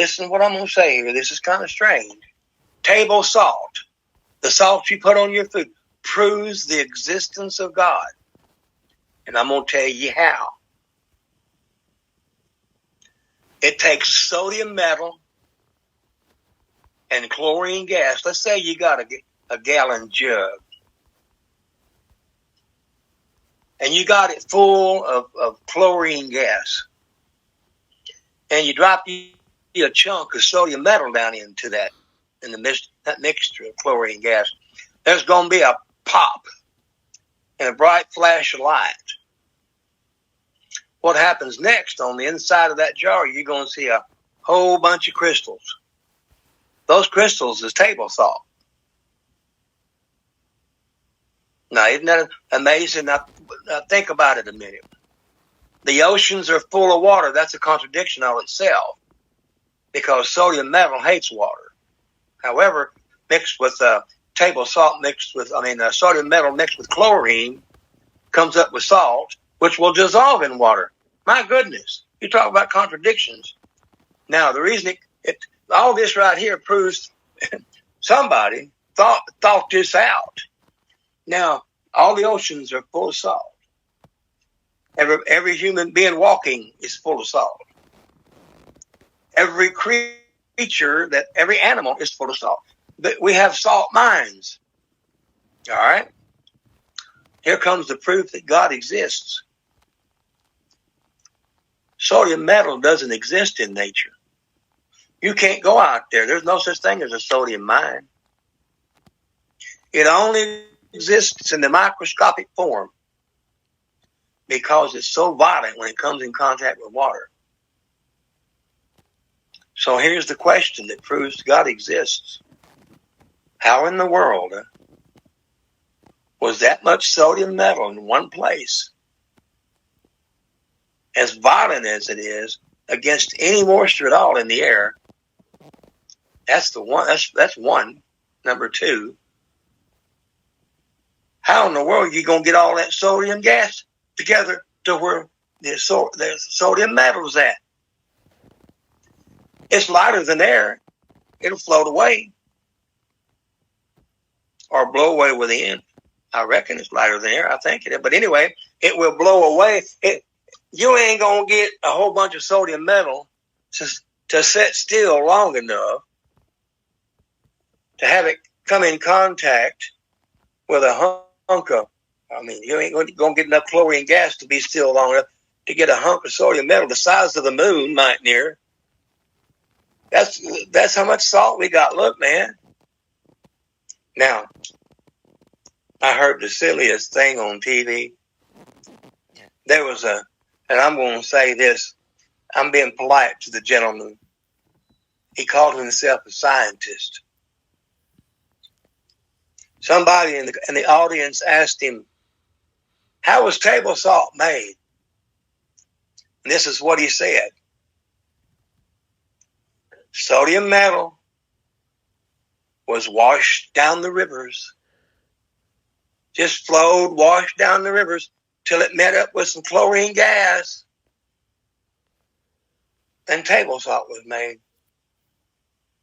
listen to what I'm going to say here. This is kind of strange. Table salt, the salt you put on your food, proves the existence of God. And I'm going to tell you how. It takes sodium metal and chlorine gas. Let's say you got a gallon jug. And you got it full of chlorine gas. And you drop a chunk of sodium metal down into that, in that mixture of chlorine gas. There's going to be a pop and a bright flash of light. What happens next on the inside of that jar, you're going to see a whole bunch of crystals. Those crystals is table salt. Now, isn't that amazing? Now, think about it a minute. The oceans are full of water. That's a contradiction all itself, because sodium metal hates water. However, mixed with table salt, sodium metal mixed with chlorine comes up with salt, which will dissolve in water. My goodness, you talk about contradictions. Now, the reason all this right here proves somebody thought this out. Now, all the oceans are full of salt. Every human being walking is full of salt. Every creature, every animal is full of salt. But we have salt mines. All right? Here comes the proof that God exists. Sodium metal doesn't exist in nature. You can't go out there. There's no such thing as a sodium mine. It only exists in the microscopic form because it's so violent when it comes in contact with water. So here's the question that proves God exists. How in the world was that much sodium metal in one place, as violent as it is, against any moisture at all in the air? That's the one. That's one. Number two, how in the world are you going to get all that sodium gas together to where the sodium metal is at? It's lighter than air. It'll float away or blow away with the end. I reckon it's lighter than air. I think it is. But anyway, it will blow away. You ain't going to get a whole bunch of sodium metal to sit still long enough to have it come in contact with a hunk of, you ain't going to get enough chlorine gas to be still long enough to get a hunk of sodium metal the size of the moon, might near. That's how much salt we got. Look, man. Now, I heard the silliest thing on TV. There was and I'm going to say this, I'm being polite to the gentleman. He called himself a scientist. Somebody in the audience asked him, how was table salt made? And this is what he said. Sodium metal was washed down the rivers. Just flowed, washed down the rivers till it met up with some chlorine gas. And table salt was made.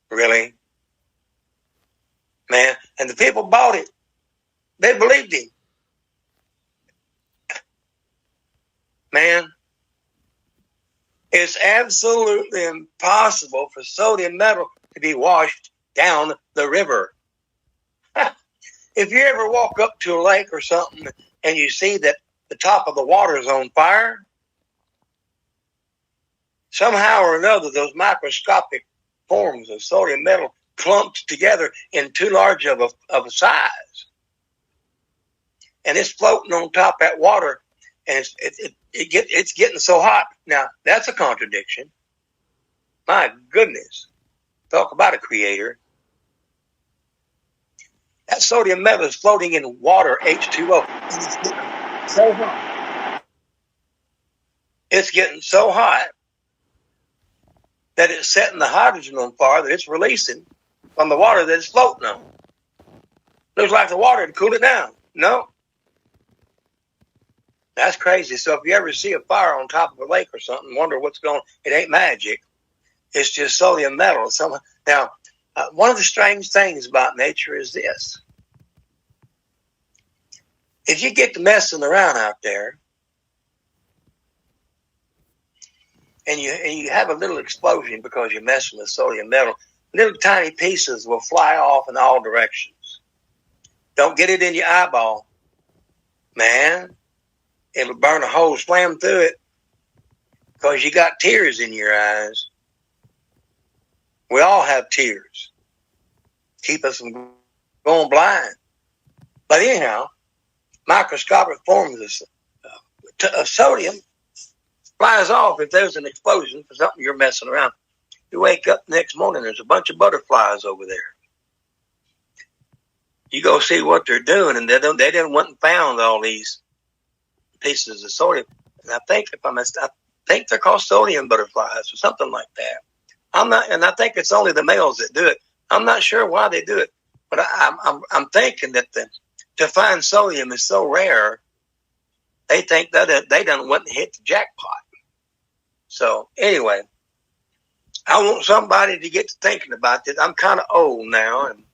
Really? Man, and the people bought it. They believed him. Man, it's absolutely impossible for sodium metal to be washed down the river. If you ever walk up to a lake or something and you see that the top of the water is on fire, somehow or another, those microscopic forms of sodium metal clumped together in too large of a size. And it's floating on top of that water, and it's getting so hot. Now, that's a contradiction. My goodness. Talk about a creator. That sodium metal is floating in water, H2O. And it's getting so hot. It's getting so hot that it's setting the hydrogen on fire that it's releasing from the water that it's floating on. Looks like the water to cool it down. No. That's crazy. So if you ever see a fire on top of a lake or something, wonder what's going on. It ain't magic. It's just sodium metal. Now, one of the strange things about nature is this. If you get to messing around out there and you have a little explosion because you're messing with sodium metal, little tiny pieces will fly off in all directions. Don't get it in your eyeball. Man, it'll burn a hole, slam through it because you got tears in your eyes. We all have tears. Keep us from going blind. But anyhow, microscopic forms of sodium flies off if there's an explosion for something you're messing around. You wake up the next morning, there's a bunch of butterflies over there. You go see what they're doing, and they didn't went and found all these pieces of sodium. And I think I think they're called sodium butterflies or something like that. And I think it's only the males that do it. I'm not sure why they do it, but I'm thinking that to find sodium is so rare, they think that they done went and hit the jackpot. So anyway, I want somebody to get to thinking about this. I'm kind of old now, and